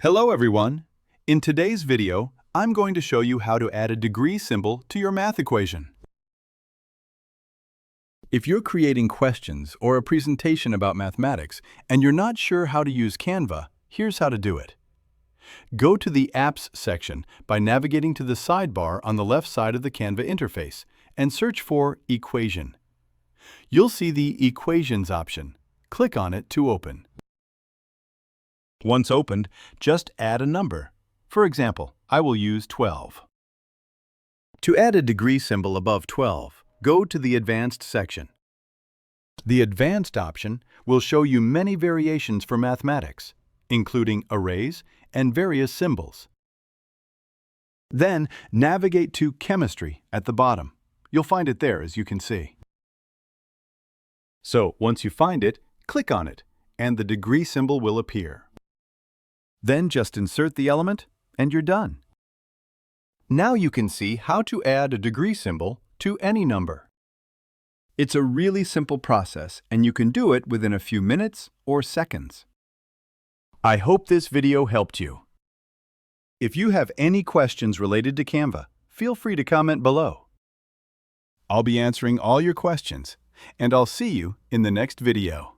Hello everyone! In today's video, I'm going to show you how to add a degree symbol to your math equation. If you're creating questions or a presentation about mathematics and you're not sure how to use Canva, here's how to do it. Go to the Apps section by navigating to the sidebar on the left side of the Canva interface and search for Equation. You'll see the Equations option. Click on it to open. Once opened, just add a number. For example, I will use 12. To add a degree symbol above 12, go to the Advanced section. The Advanced option will show you many variations for mathematics, including arrays and various symbols. Then, navigate to Chemistry at the bottom. You'll find it there, as you can see. So, once you find it, click on it, and the degree symbol will appear. Then just insert the element, and you're done. Now you can see how to add a degree symbol to any number. It's a really simple process, and you can do it within a few minutes or seconds. I hope this video helped you. If you have any questions related to Canva, feel free to comment below. I'll be answering all your questions, and I'll see you in the next video.